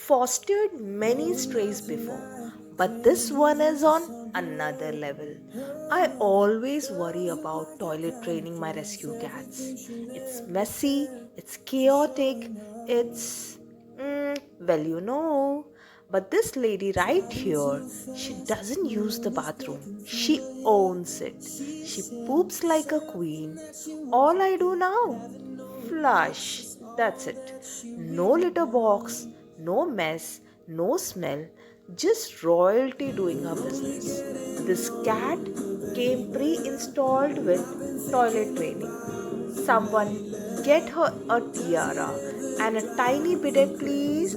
fostered many strays before, but this one is on another level. I always worry about toilet training my rescue cats. It's messy, it's chaotic, it's well, But this lady right here, she doesn't use the bathroom. She owns it. She poops like a queen. All I do now? Flush. That's it. No litter box, no mess, no smell, just royalty doing her business. This cat came pre installed with toilet training. Someone get her a tiara and a tiny bidet, please.